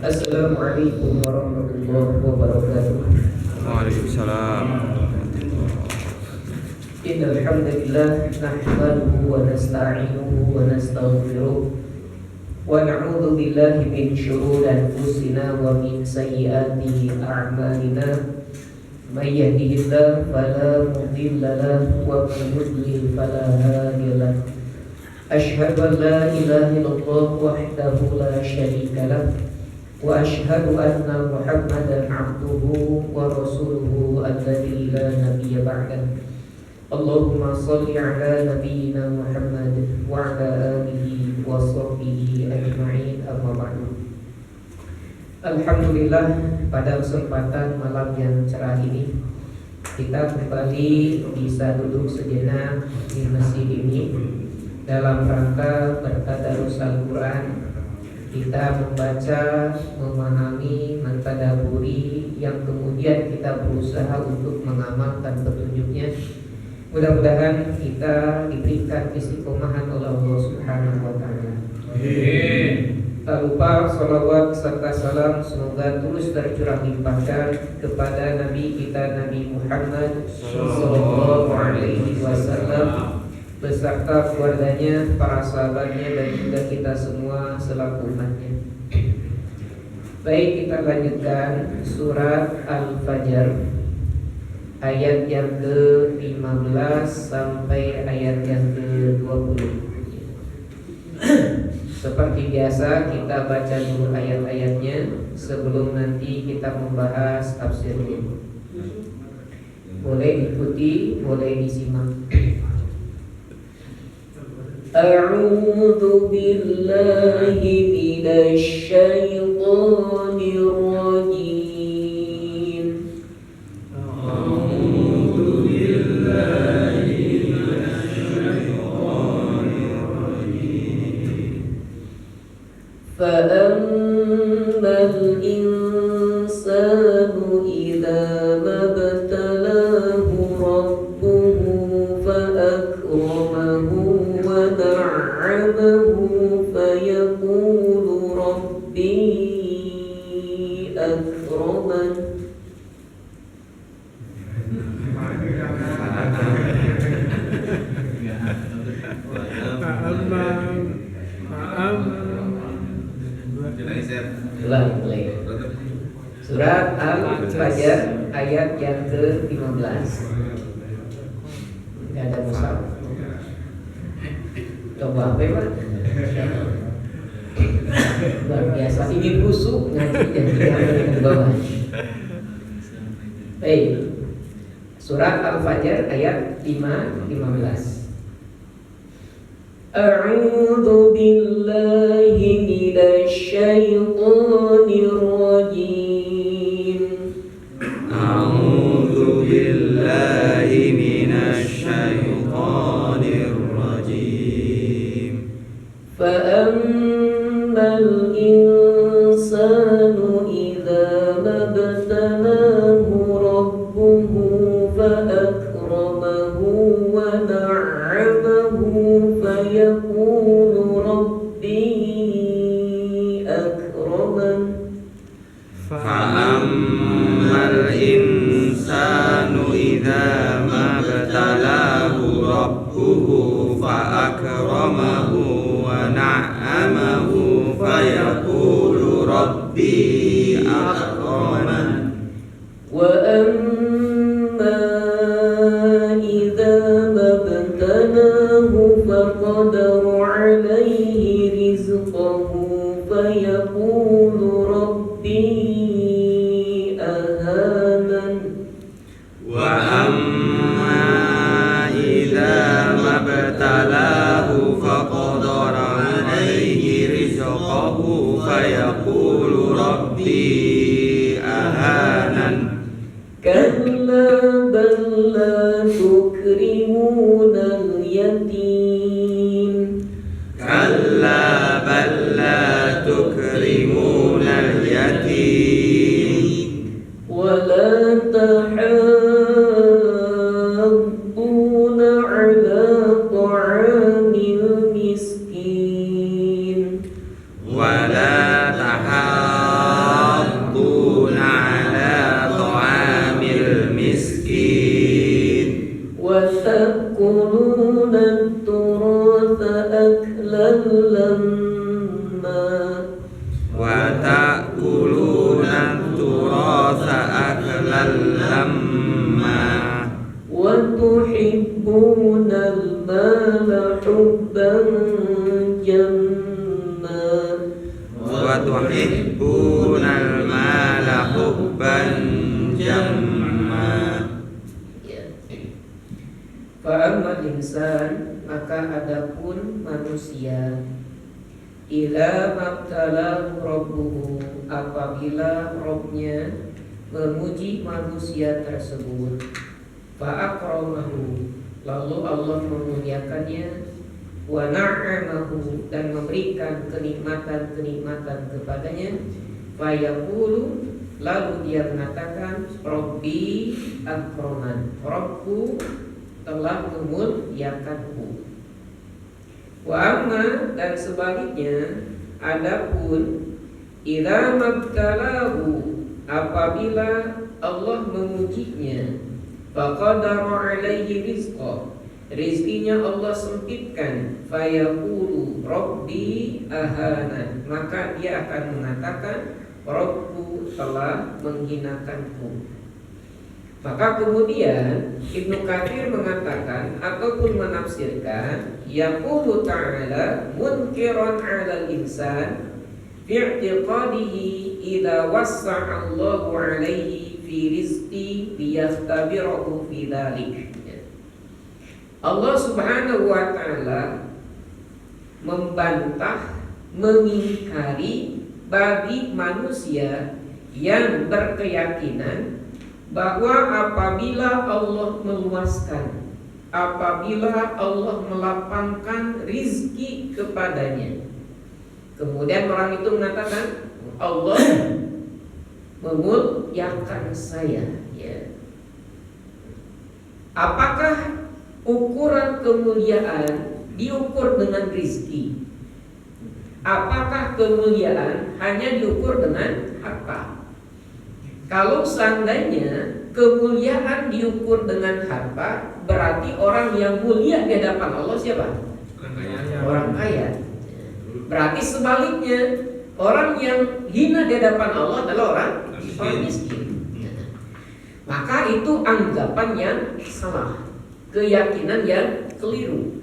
Assalamualaikum warahmatullahi wabarakatuh. Waalaikumsalam. Innal hamdalillah nahmaduhu wa nasta'inuhu wa nastaghfiruh wa na'udzu billahi min shururi anfusina wa min sayyiati a'malina. May yahdihillahu fala mudilla lahu wa may yudlil fala hadiya lahu. Asyhadu an la ilaha illallah wahdahu la syarika lahu wa asyhadu anna Muhammadan 'abduhu wa rasuluhu alladzi la nabiyya ba'dahu. Allahumma shalli ala nabiyyina Muhammad wa ala alihi wa sahbihi ajma'in, amma ba'du. Alhamdulillah, pada kesempatan malam yang cerah ini kita kembali bisa duduk sejenak di masjid ini dalam rangka bertadarus Al-Quran. Kita membaca, memahami, mentadaburi, yang kemudian kita berusaha untuk mengamalkan petunjuknya. Mudah-mudahan kita diberikan istiqomahan oleh Allah Subhanahu wa Ta'ala. Amin. Tak lupa salawat serta salam semoga terus tercurah limpahkan kepada Nabi kita Nabi Muhammad sallallahu alaihi wasallam beserta keluarganya, para sahabatnya, dan juga kita semua selaku umatnya. Baik, kita lanjutkan surat Al-Fajr ayat yang ke-15 sampai ayat yang ke-20. Seperti biasa kita baca dulu ayat-ayatnya sebelum nanti kita membahas tafsirnya. Boleh ikuti, boleh disimak. A'udzu billahi minasy syaithanir rajim. فأما الإنسان إذا ما ابتلاه ربه فأكرمه ونعمه فيقول ربي أكرمن. Surat Al-Fajr ayat yang ke-15. Tidak ada mushaf. Coba apa ya, Pak? Luar biasa, ini busuk ngaji jadi di bawah. Baik. Surat Al-Fajr ayat 15. A'udzu billahi minasy syaithanir rajim. A'udzu billahi minasy syaithanir rajim. Fa'ammal insanu idza mabtalahu rabbuhu fa'akramahu wa na'amahu fayaqulu rabbi akraman. Fa'ammal insanu idza mabtalahu rabbuhu fa'akramahu wa na'amahu fayaqulu rabbi akraman. Wa amma idza mabtalahu faqadara alayhi rizqahu fayaqulu rabbi ahanan. Wa amma idza mabtalahu faqadara alayhi rizqahu fayaqulu rabbi ahanan. Kalla bal la tukrimuna al-yatim. Kalla bal la tukrimuna al-yatim. Wa la tahadduna ala ta'amil miskin. Wa la tahadduna wa ta'kuluna turasa aklan lamma wa tuhibbunal mala hubban jamma wa tuhibbunal mala hubban jamma. Fa'amal insan, maka adapun manusia, ila mabtalahu rabbuhu, apabila Rabbnya memuji manusia tersebut, fa'akramahu, lalu Allah memuliakannya, wa na'amahu, dan memberikan kenikmatan-kenikmatan kepadanya, fayaqulu, lalu dia mengatakan, Rabbi akraman, Rabbku telah memuliakanku. Wa amma, dan sebaliknya, adapun idza mabtalahu, apabila Allah memujinya, faqadara alaihi rizqa, rizkinya Allah sempitkan, fayaqulu Rabbi ahana, maka dia akan mengatakan Rabbku telah menghinakanku. Maka kemudian Ibnu Katsir mengatakan ataupun menafsirkan, yaqulu ta'ala munkiran 'alal insan fi i'tiqadihi idza wassa'a Allahu 'alaihi fi rizqi liyahtabirahu fi dzalik. Allah Subhanahu wa taala membantah, mengingkari bagi manusia yang berkeyakinan bahwa apabila Allah meluaskan, apabila Allah melapangkan rizki kepadanya, kemudian orang itu mengatakan Allah memuliakan saya, ya. Apakah ukuran kemuliaan diukur dengan rizki? Apakah kemuliaan hanya diukur dengan harta? Kalau seandainya kemuliaan diukur dengan harta, berarti orang yang mulia di hadapan Allah siapa? Orang kaya. Berarti sebaliknya, orang yang hina di hadapan Allah adalah orang miskin. Maka itu anggapan yang salah, keyakinan yang keliru.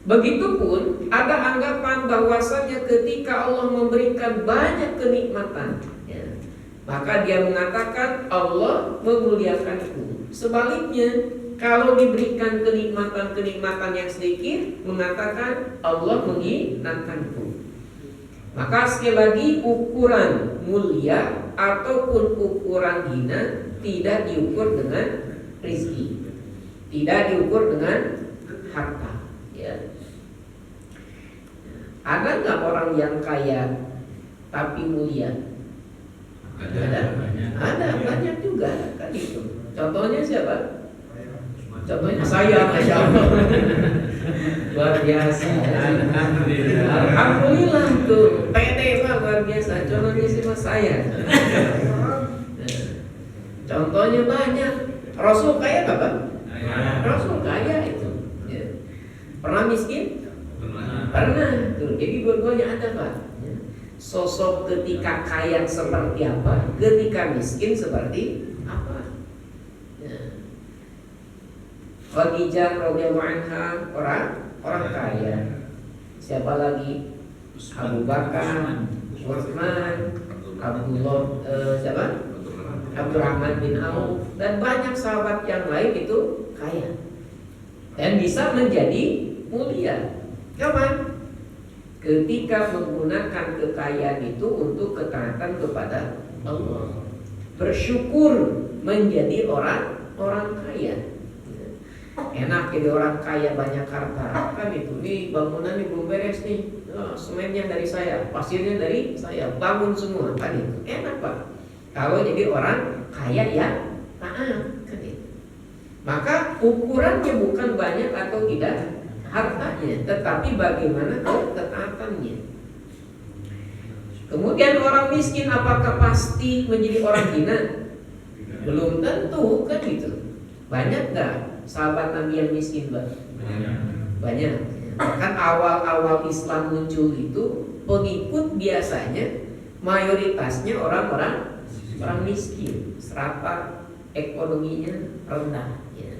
Begitupun ada anggapan bahwasanya ketika Allah memberikan banyak kenikmatan, ya, maka dia mengatakan Allah memuliakanku. Sebaliknya, kalau diberikan kenikmatan-kenikmatan yang sedikit, mengatakan Allah menghinakanku. Maka sekali lagi, ukuran mulia ataupun ukuran hina tidak diukur dengan rezeki, tidak diukur dengan harta, ya. Ada nggak orang yang kaya tapi mulia? Ada banyak juga kan itu. Contohnya siapa? Contohnya saya, Masya Allah. Luar biasa. Alhamdulillah tuh, pede Pak, luar biasa. Contohnya siapa? Saya. Contohnya banyak. Rasul kaya nggak Pak? Rasul kaya itu. Pernah miskin? Pernah. Tuh, jadi dua-duanya ada Pak. Sosok ketika kaya seperti apa, ketika miskin seperti apa. Khadijah radhiyallahu anha orang kaya. Siapa lagi? Abu Bakar, Utsman, Abdullah, siapa? Abdurrahman bin Auf, dan banyak sahabat yang lain itu kaya dan bisa menjadi mulia. Kapan? Ketika menggunakan kekayaan itu untuk ketaatan kepada Allah, bersyukur menjadi orang kaya. Enak jadi orang kaya banyak harta kan itu. Nih bangunan ini belum beres nih, semennya dari saya, pasirnya dari saya, bangun semua kan itu. Enak Pak. Kalau jadi orang kaya ya taat kan itu. Maka ukurannya bukan banyak atau tidak hartanya, tetapi bagaimana ketaatannya. Kemudian orang miskin apakah pasti menjadi orang hina? Belum tentu kan itu. Banyak nggak sahabat Nabi yang miskin Pak? Banyak. Kan awal-awal Islam muncul itu pengikut biasanya mayoritasnya orang-orang miskin, strata ekonominya rendah. Ya.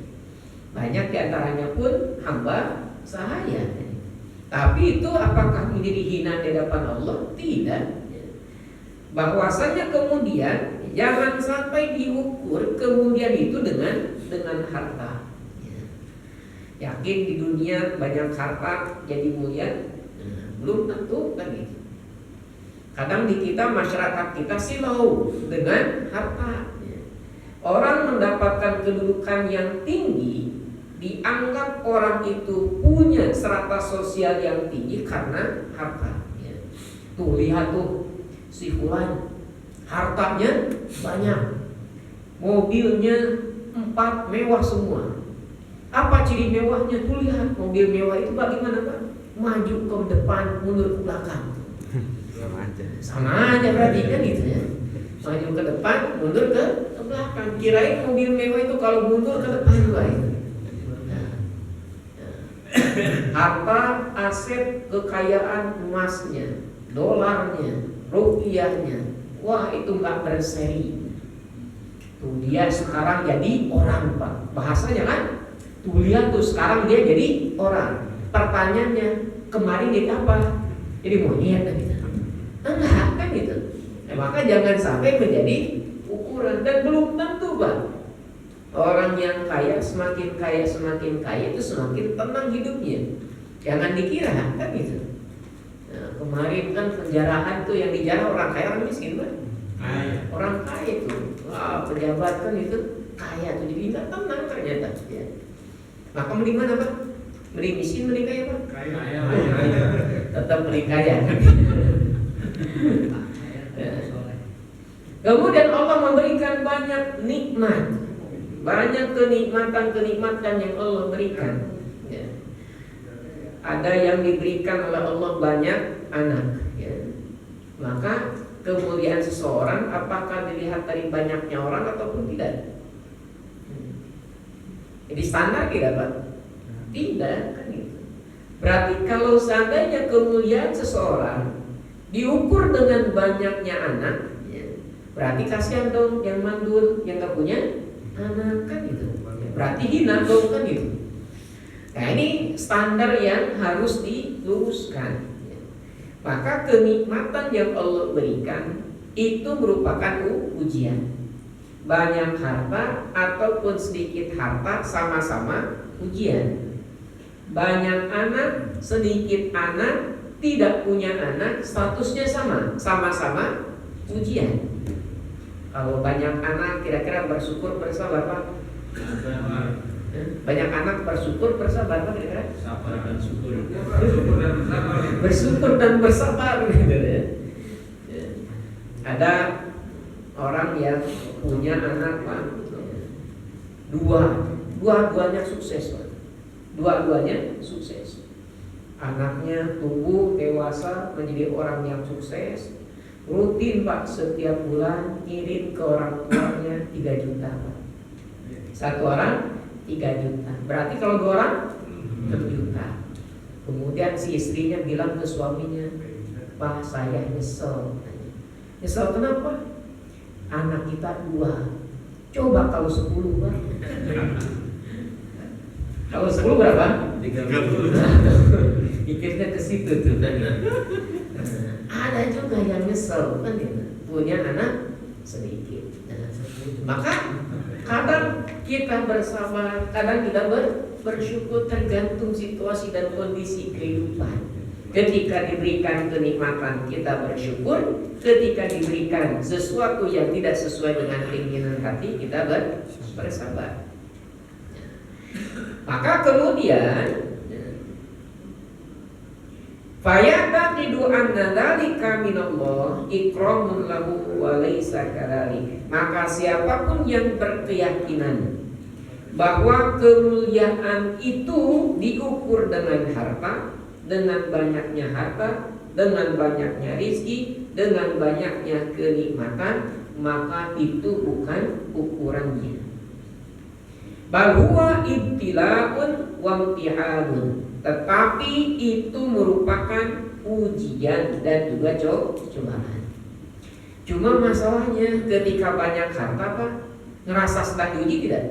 Banyak diantaranya pun hamba sahaya. Tapi itu apakah menjadi hina di hadapan Allah? Tidak. Bahwasanya kemudian jangan sampai diukur kemudian itu dengan harta. Yakin di dunia banyak harta jadi mulia? Belum tentu kan gitu. Kadang di kita masyarakat kita silau dengan harta. Orang mendapatkan kedudukan yang tinggi dianggap orang itu punya strata sosial yang tinggi karena harta. Tuh lihat tuh si fulan hartanya banyak, mobilnya 4 mewah semua. Apa ciri mewahnya? Tuh lihat mobil mewah itu bagaimana Pak? Maju ke depan, mundur ke belakang. Sama aja berarti kan gitu ya. Maju ke depan, mundur ke belakang. Kirain mobil mewah itu kalau mundur ke depan juga itu. Harta, aset, kekayaan emasnya, dolarnya, rupiahnya, wah itu nggak berseri. Tuh dia sekarang jadi orang Pak. Bahasanya kan? Tuh lihat tuh sekarang dia jadi orang. Pertanyaannya kemarin jadi apa? Jadi monyet kan gitu. Enggak kan gitu. Maka jangan sampai menjadi ukuran. Dan belum tentu Pak. Orang yang kaya semakin kaya itu semakin tenang hidupnya. Jangan dikira kan gitu. Nah, kemarin kan penjarahan tuh yang dijarah orang kaya orang miskin Pak. Orang kaya itu, wah pejabat kan itu kaya tuh jadi nggak tenang ternyata. Ya. Maka mending mana Pak? Mending miskin, mending kaya Pak? Kaya. Tetap mending kaya. Ya. Kemudian Allah memberikan banyak nikmat, banyak kenikmatan yang Allah berikan. Ya. Ada yang diberikan oleh Allah banyak anak. Ya. Maka kemuliaan seseorang apakah dilihat dari banyaknya orang ataupun tidak? Jadi standar tidak Pak? Tidak kan gitu. Berarti kalau seandainya kemuliaan seseorang diukur dengan banyaknya anak, ya, berarti kasihan dong yang mandul, yang gak punya anak kan gitu. Berarti hina dong kan gitu. Nah ini standar yang harus diluruskan. Maka kenikmatan yang Allah berikan itu merupakan ujian. Banyak harta ataupun sedikit harta sama-sama ujian. Banyak anak, sedikit anak, tidak punya anak, statusnya sama-sama ujian. Kalau banyak anak kira-kira bersyukur bersabar Pak? Banyak anak bersyukur bersabar Pak kira-kira? Sabar dan syukur. Bersyukur dan bersabar gitu ya. Ada orang yang punya anak Pak, dua-duanya sukses Pak. Dua-duanya sukses. Anaknya tumbuh dewasa menjadi orang yang sukses. Rutin Pak setiap bulan kirim ke orang tuanya 3 juta Pak. Satu orang 3 juta. Berarti kalau 2 orang 6 juta. Kemudian si istrinya bilang ke suaminya, Pak saya nyesel. Nyesel kenapa? Anak kita 2. Coba kalau 10 Pak. Kalau 10 berapa? 30. Pikirnya ke situ tuh. Ada juga yang nyesel kan gitu. Punya anak sedikit. Maka kadang kita bersabar, kadang kita bersyukur tergantung situasi dan kondisi kehidupan. Ketika diberikan kenikmatan kita bersyukur, ketika diberikan sesuatu yang tidak sesuai dengan keinginan hati kita bersabar. Maka kemudian fayataqidu anna dzalika minallah ikramun lahu wa laisa kadzalik. Maka siapapun yang berkeyakinan bahwa kemuliaan itu diukur dengan harta, dengan banyaknya harta, dengan banyaknya rizki, dengan banyaknya kenikmatan, maka itu bukan ukurannya. Bal huwa ibtila'un wa imtihanun. tetapi itu merupakan ujian dan juga cobaan. Cuma masalahnya ketika banyak harta Pak, ngerasa sedang diuji tidak?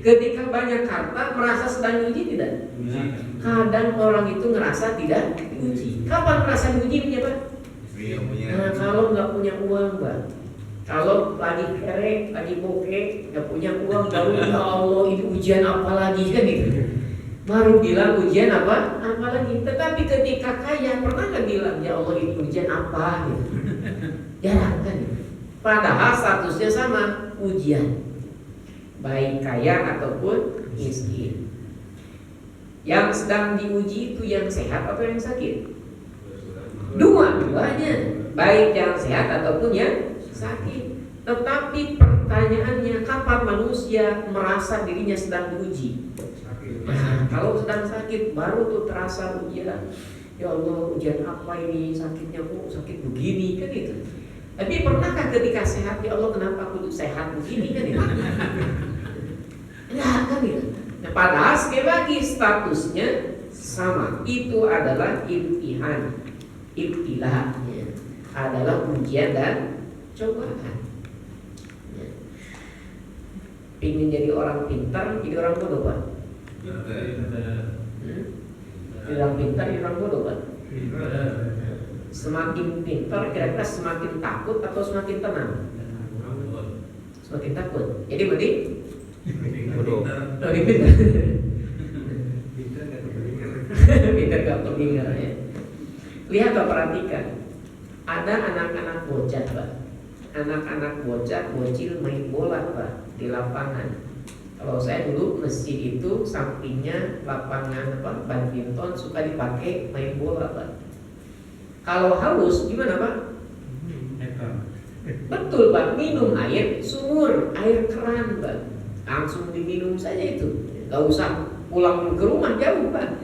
Ketika banyak harta merasa sedang diuji tidak? Kadang orang itu ngerasa tidak diuji. Kapan merasa diuji Pak? Nah, kalau nggak punya uang Pak, kalau lagi kerek, lagi bokeh, nggak punya uang, baru ya Allah ini ujian apa lagi kan gitu. Baru bilang ujian apa lagi. Tetapi ketika kaya pernah nggak bilang ya Allah ini ujian apa gitu? Jarang kan? Padahal statusnya sama, ujian, baik kaya ataupun miskin. Yang sedang diuji itu yang sehat atau yang sakit? Dua-duanya, baik yang sehat ataupun yang sakit. Tetapi pertanyaannya, kapan manusia merasa dirinya sedang diuji? Nah, kalau sedang sakit baru tuh terasa ujian. Ya Allah, ujian apa ini? Sakitnya kok sakit begini kan itu. Tapi pernahkah ketika sehat, ya Allah kenapa aku tuh sehat begini kan itu? Enggak kan itu. Nah, padahal sekali lagi statusnya sama. Itu adalah imtihan, ibtilahnya adalah ujian dan cobaan. Ingin jadi orang pintar, jadi orang bodoh Pak? Jadi orang pintar, jadi orang bodoh Pak? Semakin pintar kira-kira semakin takut atau semakin tenang? Semakin takut. Jadi berarti Bodoh. lebih pintar. Pintar gak terdengar ya. Lihat Pak, perhatikan. Ada anak-anak bocah Pak. Anak-anak bocah bocil main bola Pak di lapangan. Kalau saya dulu masjid itu sampingnya lapangan badminton, suka dipakai main bola Pak. Kalau haus gimana Pak? Betul Pak, minum air sumur, air keran Pak. Langsung diminum saja itu. Gak usah pulang ke rumah jauh Pak.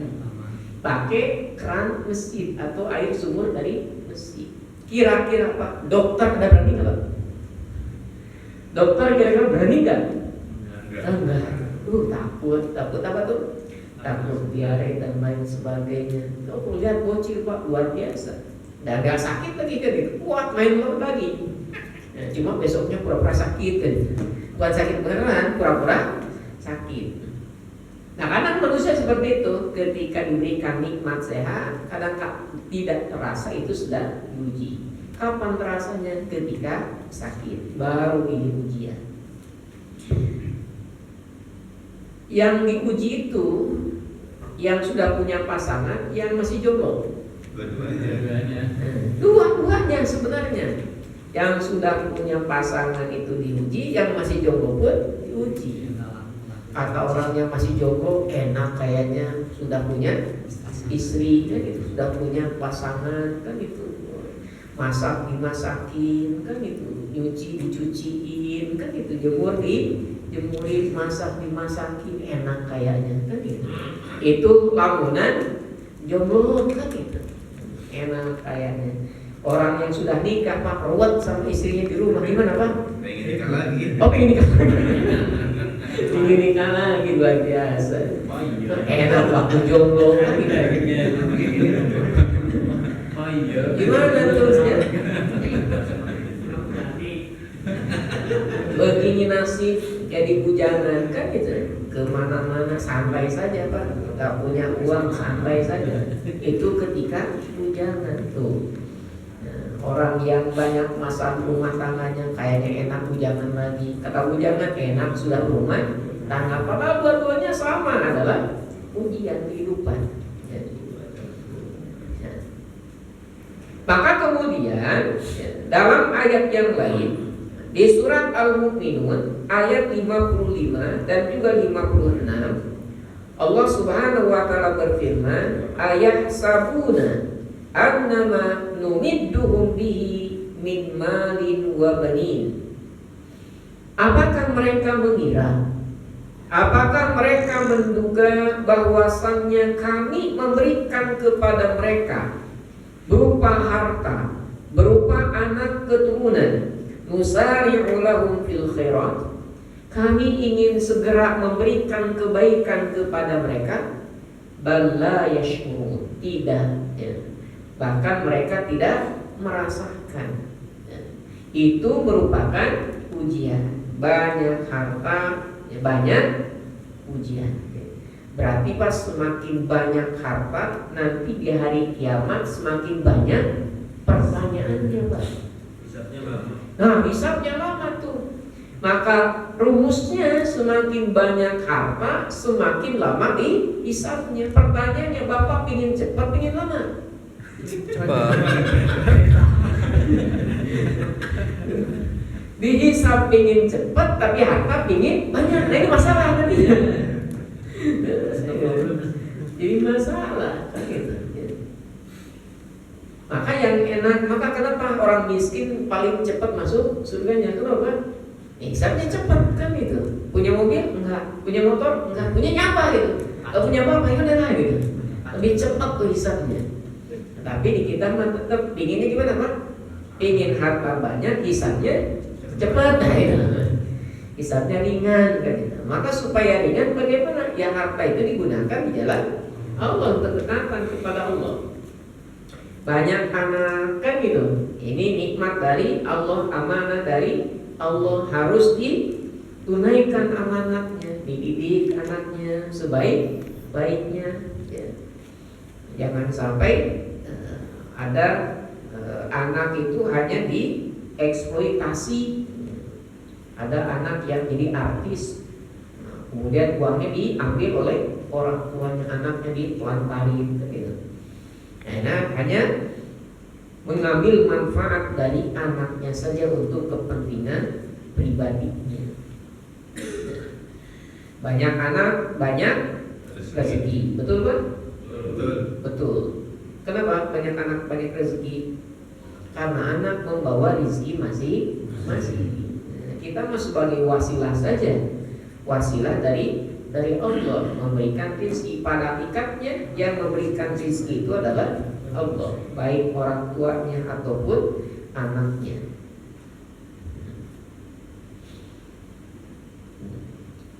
Pakai keran masjid atau air sumur dari masjid. Kira-kira Pak, dokter ada berani nggak Pak? Dokter kira-kira berani nggak? Enggak. Takut apa tuh? Takut diare dan lain sebagainya. Kalau lihat bocil Pak luar biasa. Dan gak sakit lagi kan gitu. Kuat main bola lagi. Nah, cuma besoknya pura-pura sakit kan. Bukan sakit beneran, pura-pura sakit. Nah, kadang manusia seperti itu, ketika diberikan nikmat sehat, kadang tidak terasa itu sedang diuji. Kapan terasanya? Ketika sakit, baru ini ujian. Yang diuji itu yang sudah punya pasangan, yang masih jomblo. Dua-duanya sebenarnya. Yang sudah punya pasangan itu diuji, yang masih jomblo pun diuji. Kata orang yang masih jomblo enak kayaknya, sudah punya istri kan itu, sudah punya pasangan kan itu, masak dimasakin kan itu, nyuci dicuciin kan itu, jemur dijemurin, masak dimasakin, enak kayaknya kan itu. Itu lamunan jomblo kan itu, enak kayaknya. Orang yang sudah nikah Pak, ruwet sama istrinya di rumah, gimana Pak? Pengen nikah lagi. Oh, pengen nikah lagi. Pengen nikah lagi, luar biasa. Enak waktu jomblo kan gitu. Gimana terusnya? Begini nasib jadi bujangan kan gitu. Kemana-mana santai saja Pak. Gak punya uang santai saja. Itu ketika bujangan tuh. Orang yang banyak masalah rumah tangganya kayaknya enak bujangan lagi. Kata bujangan enak sudah rumah tangga. Padahal dua-duanya sama, adalah ujian kehidupan. Maka kemudian dalam ayat yang lain di surat Al-Mu'minun ayat 55 dan juga 56, Allah Subhanahu wa taala berfirman, ayat sabuna annama numidduhum bihi min malin wa banin. Apakah mereka mengira, apakah mereka menduga bahwasannya kami memberikan kepada mereka berupa harta, berupa anak keturunan, nusari'u lahum fil khairat, kami ingin segera memberikan kebaikan kepada mereka, bala yashurun, tidak, ya. Bahkan mereka tidak merasakan, ya. Itu merupakan ujian. Banyak harta, ya, banyak ujian, ya. Berarti pas semakin banyak harta, nanti di hari kiamat semakin banyak pertanyaannya, Pak. Hisabnya lama. Nah, hisabnya lama tuh. Maka rumusnya semakin banyak harta, semakin lama hisabnya. Pertanyaannya, Bapak pingin cepat, pingin lama? Cepat. Dihisab pingin cepat, tapi harta pingin banyak. Nah, ini masalah nanti. Jadi masalah kan gitu. Maka yang enak, maka kenapa orang miskin paling cepat masuk surganya? Kenapa? Hisabnya cepat kan itu. Punya mobil enggak, punya motor enggak, punya nyapa gitu. Kalau punya apa ya udah lah gitu. Lebih cepat tuh hisabnya. Tapi di kita mah tetap pinginnya gimana, Pak? Pingin harta banyak, hisabnya cepat nah itu. Hisabnya ringan kan gitu. Maka supaya ringan bagaimana? Ya harta itu digunakan di jalan Allah untuk ketaatan kepada Allah. Banyak anak kan gitu. Ini nikmat dari Allah, amanah dari Allah, harus ditunaikan amanatnya, dididik anaknya sebaik-baiknya, ya. Jangan sampai ada anak itu hanya dieksploitasi. Ada anak yang jadi artis, kemudian uangnya diambil oleh orang tuanya, anaknya ditelantarin gitu. Nah, hanya mengambil manfaat dari anaknya saja untuk kepentingan pribadinya. Banyak anak, banyak rezeki. Betul, Pak? Betul. Kenapa banyak anak, banyak rezeki? Karena anak membawa rezeki masing-masing. Kita mah sebagai wasilah saja. Wasilah dari Allah memberikan rezeki. Pada hakikatnya yang memberikan rezeki itu adalah Allah, baik orang tuanya ataupun anaknya.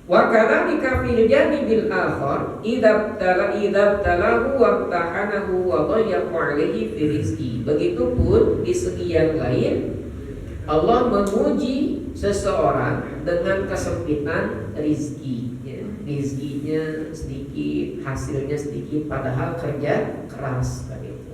Wa kadzalika fil janibil akhar idza talahu wa tahanahu wa dhayyaqa alaihi fi rizqi. Begitupun di segi yang lain Allah menguji seseorang dengan kesempitan rizki, ya. Rizkinya sedikit, hasilnya sedikit, padahal kerja keras kan itu.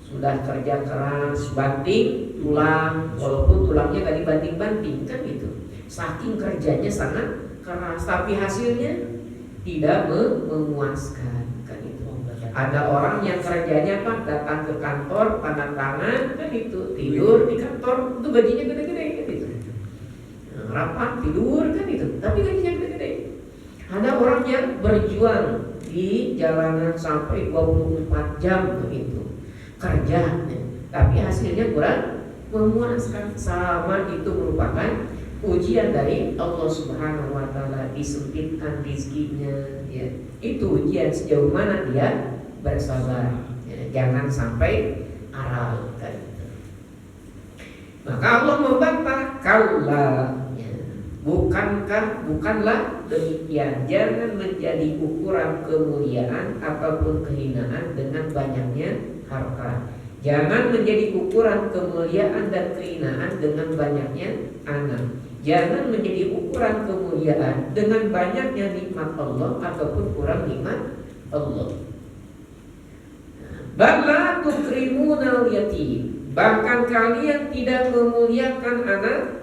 Sudah kerja keras, banting tulang, walaupun tulangnya gak dibanting-banting kan gitu. Saking kerjanya sangat keras, tapi hasilnya tidak memuaskan kan itu. Ada orang yang kerjanya Pak datang ke kantor, tanda tangan kan itu, tidur di kantor, itu gajinya gede-gede kan itu. Rapat tidur kan itu, tapi gajinya gede-gede. Ada orang yang berjuang di jalanan sampai 24 jam begitu kerja, tapi hasilnya kurang memuaskan. Sama itu merupakan ujian dari Allah Subhanahu wa taala, disempitkan rezekinya, ya. Itu ujian sejauh mana dia bersabar, ya. Jangan sampai aral kan. Maka Allah membantah, kalla, ya. Bukanlah demikian. Jangan menjadi ukuran kemuliaan ataupun kehinaan dengan banyaknya harta. Jangan menjadi ukuran kemuliaan dan kehinaan dengan banyaknya anak. Jangan menjadi ukuran kemuliaan dengan banyaknya nikmat Allah ataupun kurang nikmat Allah. Bala tukrimunal yatim. Bahkan kalian tidak memuliakan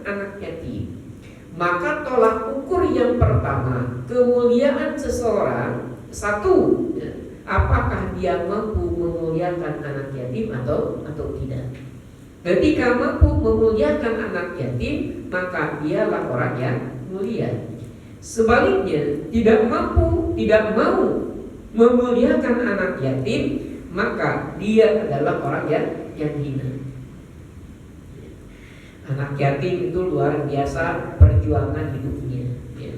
anak yatim. Maka tolak ukur yang pertama kemuliaan seseorang satu, apakah dia mampu memuliakan anak yatim atau tidak. Ketika mampu memuliakan anak yatim, maka dialah orang yang mulia. Sebaliknya, tidak mampu, tidak mau memuliakan anak yatim, maka dia adalah orang yang hina. Anak yatim itu luar biasa perjuangan hidupnya, ya.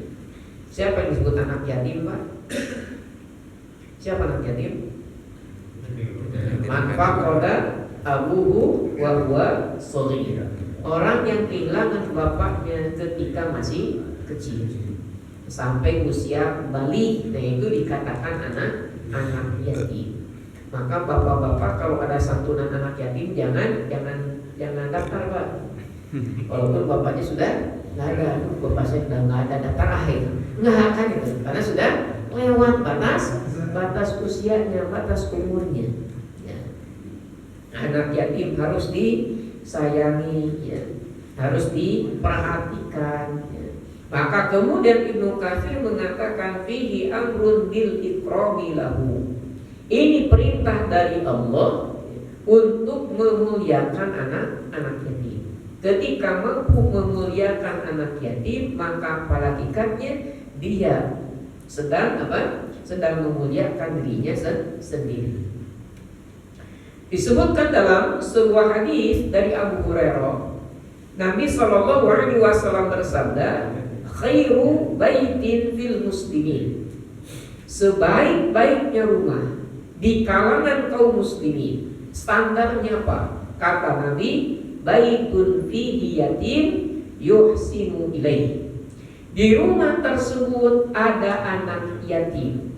Siapa yang disebut anak yatim, Pak? Siapa anak yatim? Man faqada abuhu wa huwa shaghir. Orang yang kehilangan bapaknya ketika masih kecil sampai usia balik, nah itu dikatakan anak yatim. Maka bapak-bapak kalau ada santunan anak yatim jangan daftar, Pak. Walaupun bapaknya sudah nggak ada, bapak saya sudah nggak ada, daftar akhir nggak akan itu, karena sudah lewat batas usianya, batas umurnya. Ya. Anak yatim harus disayangi, ya. Harus diperhatikan. Ya. Maka kemudian Ibnu Katsir mengatakan fihi amrun bil ikrami lahu. Ini perintah dari Allah untuk memuliakan anak yatim. Ketika mampu memuliakan anak yatim, maka pada hakikatnya dia sedang memuliakan dirinya sendiri. Disebutkan dalam sebuah hadis dari Abu Hurairah, Nabi Shallallahu Alaihi Wasallam bersabda, khairu baitin fil muslimin, sebaik-baiknya rumah di kalangan kaum muslimin. Standarnya apa? Kata Nabi, baitun fihi yatim yuhsinu ilaihi. Di rumah tersebut ada anak yatim.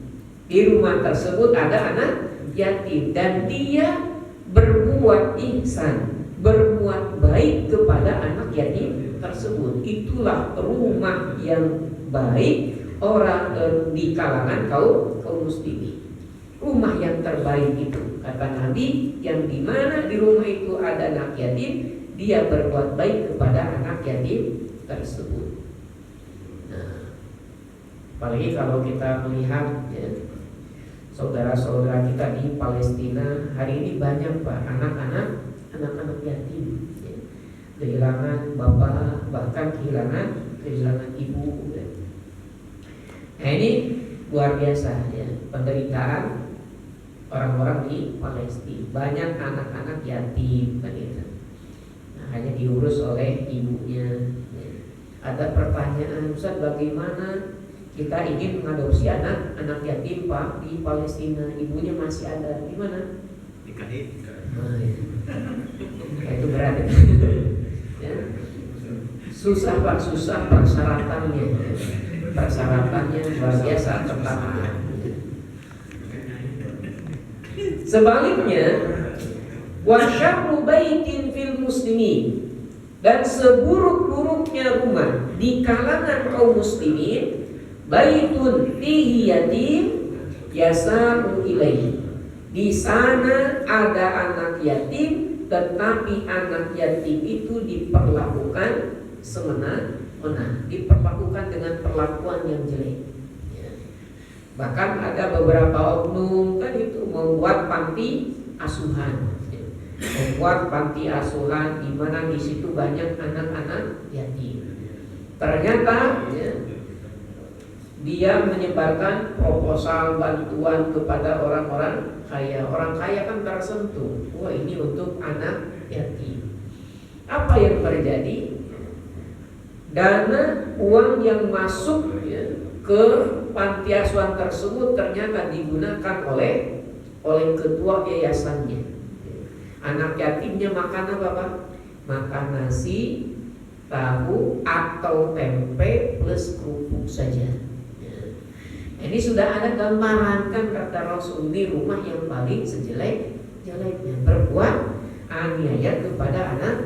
Di rumah tersebut ada anak yatim dan dia berbuat ihsan, berbuat baik kepada anak yatim tersebut. Itulah rumah yang baik orang di kalangan kaum muslimin. Rumah yang terbaik itu, kata Nabi, yang dimana di rumah itu ada anak yatim, dia berbuat baik kepada anak yatim tersebut. Nah, apalagi kalau kita melihat, ya, saudara-saudara kita di Palestina hari ini banyak, Pak, anak-anak yatim, ya, kehilangan bapak, bahkan kehilangan ibu. Ya. Nah, ini luar biasa, ya, penderitaan orang-orang di Palestina. Banyak anak-anak yatim, kan itu. Nah, hanya diurus oleh ibunya. Ya. Ada pertanyaan, Ustaz, bagaimana kita ingin mengadopsi anak yatim, Pak, di Palestina, ibunya masih ada, gimana? Nikahin. Nah, ya. Nah, itu berat. Ya. Susah, Pak, susah persyaratannya. Persyaratannya luar biasa ketatnya. Sebaliknya, wa syarru baitin fil muslimin, dan seburuk-buruknya rumah di kalangan kaum muslimin, baitun fihi yatim yasaru ilaihi. Di sana ada anak yatim, tetapi anak yatim itu diperlakukan semena-mena, diperlakukan dengan perlakuan yang jelek. Bahkan ada beberapa oknum kan itu membuat panti asuhan, membuat panti asuhan di mana di situ banyak anak-anak yatim. Ternyata, ya, dia menyebarkan proposal bantuan kepada orang-orang kaya. Orang kaya kan tersentuh, wah ini untuk anak yatim. Apa yang terjadi? Dana uang yang masuk, ya, ke panti asuhan tersebut ternyata digunakan oleh ketua yayasannya. Anak yatimnya makan apa, Pak? Makan nasi, tahu atau tempe plus kerupuk saja. Ini sudah ada gambaran, kan kata Rasul, di rumah yang paling sejelek-jeleknya, berbuat aniaya kepada anak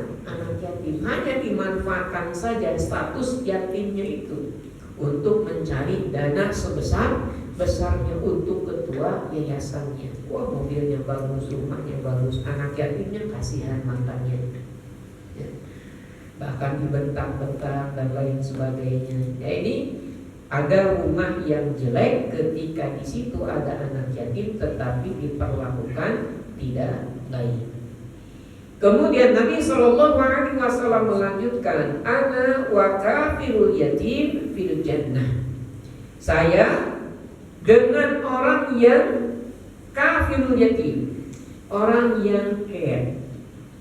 yatim. Hanya dimanfaatkan saja status yatimnya itu untuk mencari dana sebesar-besarnya untuk ketua yayasannya. Wah, mobilnya bagus, rumahnya bagus, anak yatimnya kasihan makannya, ya. Bahkan dibentak-bentak dan lain sebagainya. Ya, ini ada rumah yang jelek ketika di situ ada anak yatim tetapi diperlakukan tidak baik. Kemudian Nabi Shallallahu Alaihi Wasallam melanjutkan, ana wa kafirul yatim fil jannah. Saya dengan orang yang kafirul yatim, orang yang care,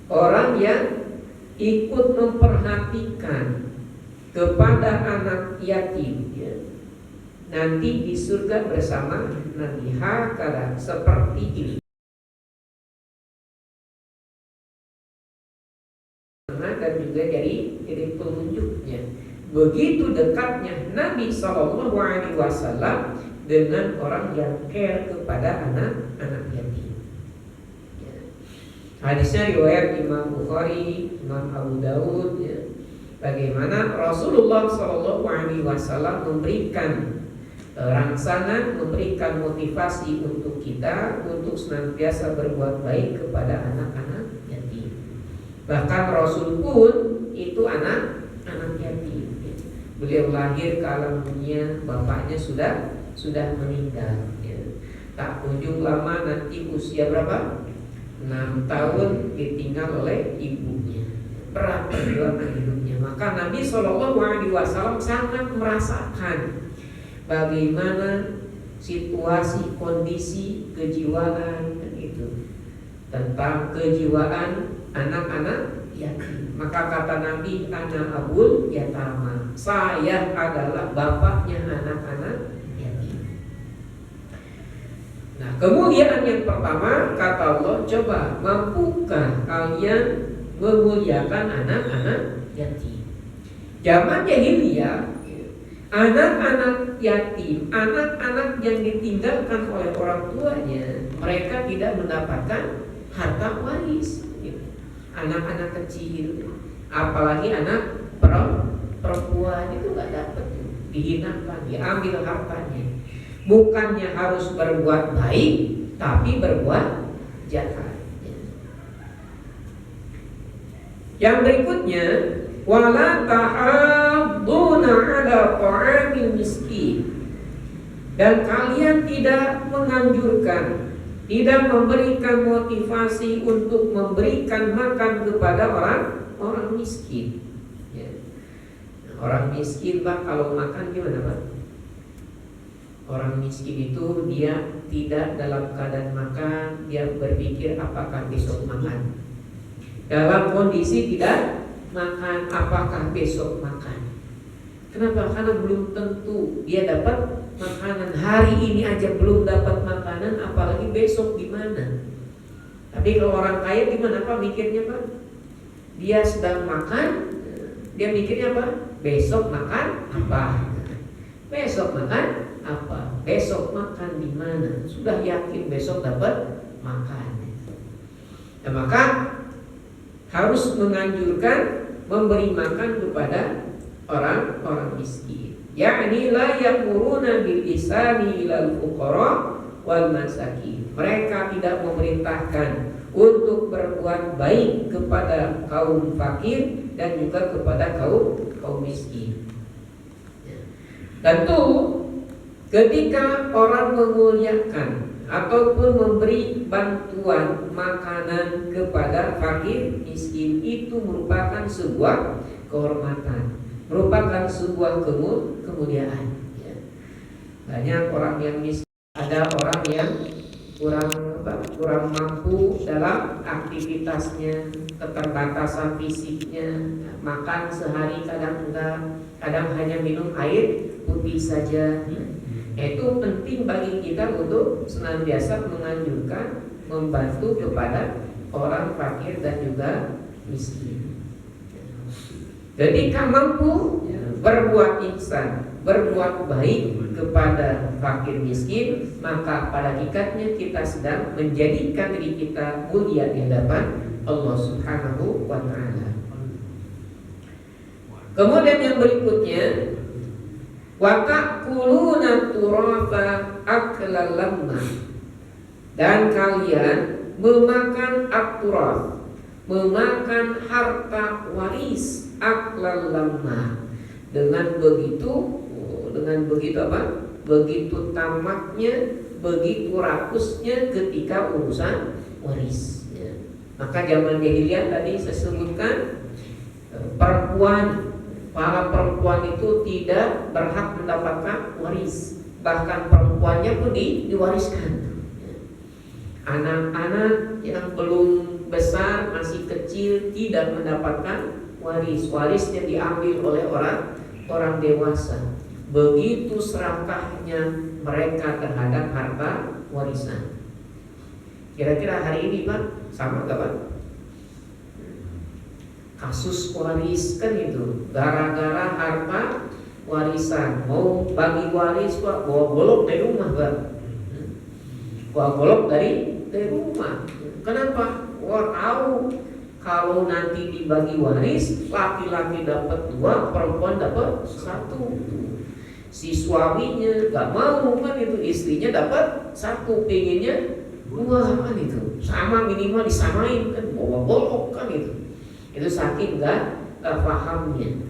orang yang ikut memperhatikan kepada anak yatim, ya, nanti di surga bersama Nabi. Hakala, seperti ini. Dan juga jadi penunjuknya begitu dekatnya Nabi SAW dengan orang yang care kepada anak-anak yatim. Ya. Hadisnya riwayat Imam Bukhari, Imam Abu Daud. Ya. Bagaimana Rasulullah SAW memberikan rangsangan, memberikan motivasi untuk kita untuk senantiasa berbuat baik kepada anak-anak yatim. Bahkan Rasul pun itu anak yatim. Beliau lahir ke alam dunia, bapaknya sudah meninggal. Ya. Tak kunjung lama, nanti usia berapa? 6 tahun ditinggal oleh ibunya. Berat perjuangan hidupnya. Maka Nabi SAW sangat merasakan bagaimana situasi, kondisi kejiwaan itu, tentang kejiwaan anak-anak yatim. Maka kata Nabi, ana abul yatama, saya adalah bapaknya anak-anak yatim. Nah, kemuliaan yang pertama kata Allah, coba mampukah kalian memuliakan anak-anak yatim? Zaman jahiliyah, anak-anak yatim, anak-anak yang ditinggalkan oleh orang tuanya, mereka tidak mendapatkan harta waris. Anak-anak kecil, apalagi anak perempuan itu nggak dapat, dihinakan, diambil hartanya. Bukannya harus berbuat baik, tapi berbuat jahat. Yang berikutnya, wala ta'adduna ala ta'amil miskin, dan kalian tidak menganjurkan, tidak memberikan motivasi untuk memberikan makan kepada orang miskin. Ya. Orang miskin, Pak, kalau makan gimana, Pak? Orang miskin itu dia tidak dalam keadaan makan, dia berpikir apakah besok makan. Dalam kondisi tidak makan, apakah besok makan. Kenapa? Karena belum tentu dia dapat makanan. Hari ini aja belum dapat makanan, apalagi besok gimana. Tapi kalau orang kaya gimana, Pak, mikirnya, Pak? Dia sedang makan, dia mikirnya apa? Besok makan apa? Besok makan apa? Besok makan di mana? Sudah yakin besok dapat makan. Nah, maka harus menganjurkan memberi makan kepada orang-orang miskin. Yakni la ya'muruna bil ihsani ilal fuqara wal masakin. Mereka tidak memerintahkan untuk berbuat baik kepada kaum fakir dan juga kepada kaum miskin. Tentu ketika orang memuliakan ataupun memberi bantuan makanan kepada fakir miskin, itu merupakan sebuah kehormatan, merupakan sebuah kemuliaan. Ya. Banyak orang yang miskin, ada orang yang kurang mampu dalam aktivitasnya, keterbatasan fisiknya, makan sehari kadang enggak, kadang hanya minum air putih saja. Itu penting bagi kita untuk senantiasa menganjurkan membantu kepada orang fakir dan juga miskin. Ketika mampu berbuat ihsan, berbuat baik kepada fakir miskin, maka pada hakikatnya kita sedang menjadikan diri kita mulia di hadapan Allah Subhanahu wa ta'ala. Kemudian yang berikutnya, wa ta'kuluna turafa aklan lamma, dan kalian memakan at-turaf, memakan harta waris, aklan lamma, dengan begitu apa? Begitu tamaknya, begitu rakusnya ketika urusan waris. Ya. Maka zaman jahiliyah tadi saya sebutkan, para perempuan itu tidak berhak mendapatkan waris, bahkan perempuannya pun diwariskan. Anak-anak yang belum besar, masih kecil, tidak mendapatkan waris. Warisnya diambil oleh orang dewasa. Begitu serakahnya mereka terhadap harta warisan. Kira-kira hari ini, Pak, sama gak, Pak? kasus waris kan itu, gara-gara harta warisan, mau bagi waris Pak, bawa golok dari rumah Pak, bawa golok dari rumah. Kenapa? Wah tahu kalau nanti dibagi waris, laki-laki dapat 2, perempuan dapat 1. Si suaminya gak mau kan itu, istrinya dapat 1, pengennya 2 kan itu, sama minimal disamain kan, bawa golok kan itu saking gak pahamnya.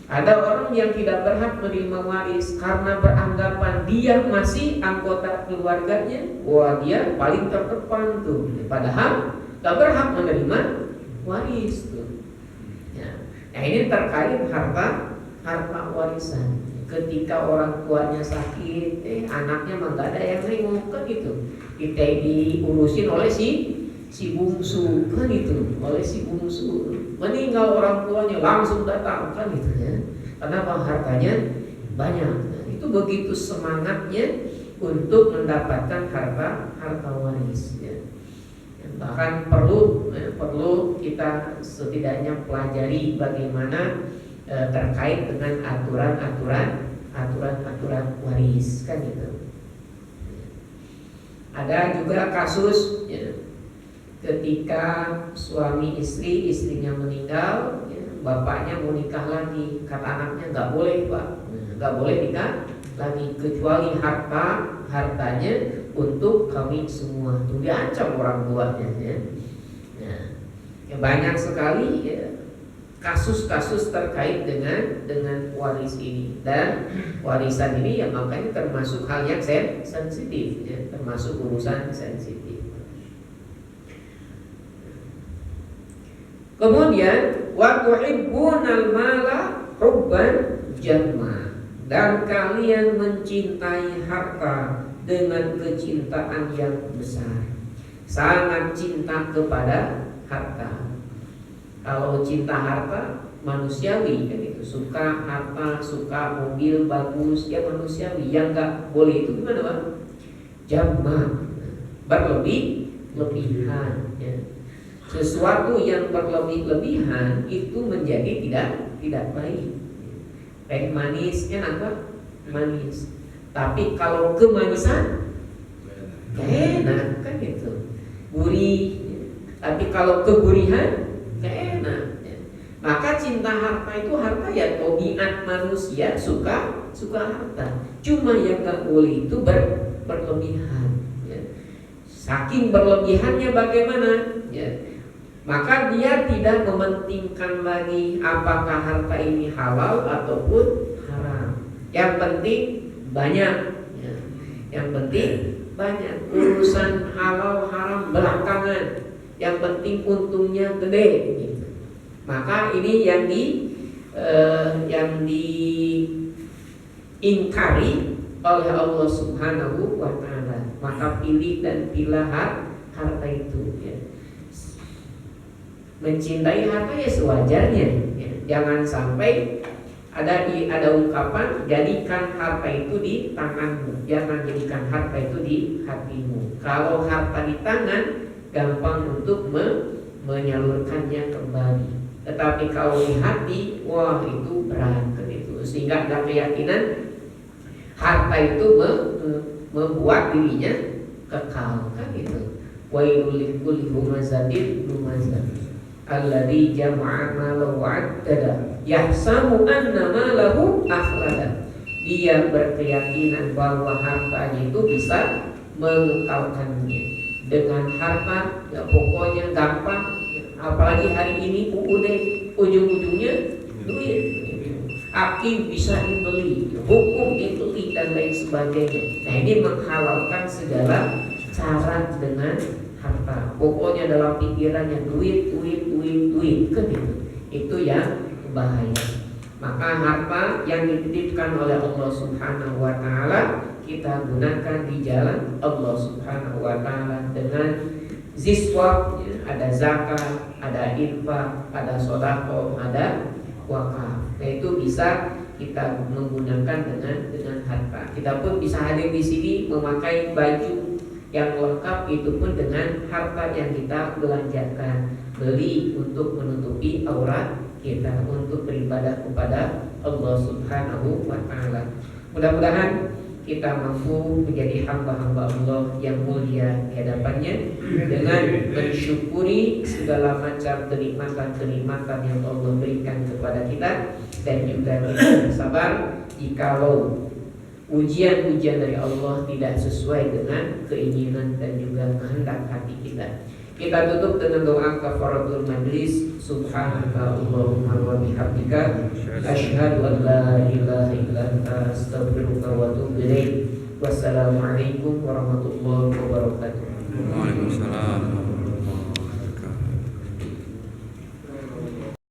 Ada orang yang tidak berhak menerima waris karena beranggapan dia masih anggota keluarganya, wah dia paling terdepan tuh, padahal gak berhak menerima waris tuh. Ya. Nah ini terkait harta warisan. Ketika orang tuanya sakit, anaknya mah gak ada yang nengok kan gitu, kita diurusin oleh si bungsu kan itu, oleh si bungsu. Meninggal orang tuanya langsung datang kan gitu ya, karena hartanya banyak. Nah, itu begitu semangatnya untuk mendapatkan harta waris ya. Bahkan perlu kita setidaknya pelajari bagaimana terkait dengan aturan waris kan gitu. Ada juga kasus ya, ketika suami istri, istrinya meninggal ya, bapaknya mau nikah lagi, kata anaknya nggak boleh Pak, nggak boleh nikah lagi kecuali hartanya untuk kami semua. Tuh diancam orang tuanya ya. Ya banyak sekali ya kasus-kasus terkait dengan waris ini, dan warisan ini ya makanya termasuk hal yang sensitif ya, termasuk urusan sensitif. Kemudian wa tuhibbunal mala hubban jamma, dan kalian mencintai harta dengan kecintaan yang besar, sangat cinta kepada harta. Kalau cinta harta manusiawi kan itu, suka harta, suka mobil bagus ya manusiawi. Yang nggak boleh itu gimana Pak? Jamma, berlebihan ya. Sesuatu yang berlebih-lebihan itu menjadi tidak baik. Kayak manis enak Pak, manis. Tapi kalau kemanisan enak kan itu, gurih. Tapi kalau kegurihan gak enak ya. Maka cinta harta itu harta ya tabiat manusia suka harta. Cuma yang gak boleh itu berlebihan ya. Saking berlebihannya bagaimana ya, maka dia tidak mementingkan lagi apakah harta ini halal ataupun haram. Yang penting banyak ya. Yang penting banyak, urusan halal haram belakangan. Yang penting untungnya gede gitu. Maka ini yang diingkari oleh Allah Subhanahu wa ta'ala. Maka pilih dan pilah harta itu ya. Mencintai harta ya sewajarnya ya. Jangan sampai ada ungkapan jadikan harta itu di tanganmu, jangan jadikan harta itu di hatimu. Kalau harta di tangan gampang untuk menyalurkannya kembali. Tetapi kalau di hati, wah itu berat itu. Sehingga ada keyakinan harta itu membuat dirinya kekal kan itu. Wailul likulli humazatin lumazah alladzi jama'a malahu wa'addada yahsabu anna malahu akhlada. Dia berkeyakinan bahwa hartanya itu bisa mengekalkannya. Dengan harta ya pokoknya gampang, apalagi hari ini UUD ujung-ujungnya duit, hakim bisa dibeli, hukum dibeli dan lain sebagainya. Nah ini menghalalkan segala cara dengan harta. Pokoknya dalam pikirannya duit kan itu yang bahaya. Maka harta yang dititipkan oleh Allah Subhanahu wa ta'ala kita gunakan di jalan Allah Subhanahu wa ta'ala dengan ziswab ya, ada zakat, ada infak, ada sedekah, ada wakaf. Nah itu bisa kita menggunakan dengan harta. Kita pun bisa hadir di sini memakai baju Yang lengkap itu pun dengan harta yang kita belanjakan, beli untuk menutupi aurat kita, untuk beribadah kepada Allah Subhanahu wa Ta'ala. Mudah-mudahan kita mampu menjadi hamba-hamba Allah yang mulia di hadapannya dengan mensyukuri segala macam kenikmatan-kenikmatan yang Allah berikan kepada kita, dan juga kita sabar jikalau ujian-ujian dari Allah tidak sesuai dengan keinginan dan juga kehendak hati kita. Kita tutup dengan doa kafaratul majlis. Subhanaka Allahumma wa bihamdika asyhadu an la ilaha illa anta astaghfiruka wa atubu ilaik. Wassalamualaikum warahmatullahi wabarakatuh. Waalaikumsalam.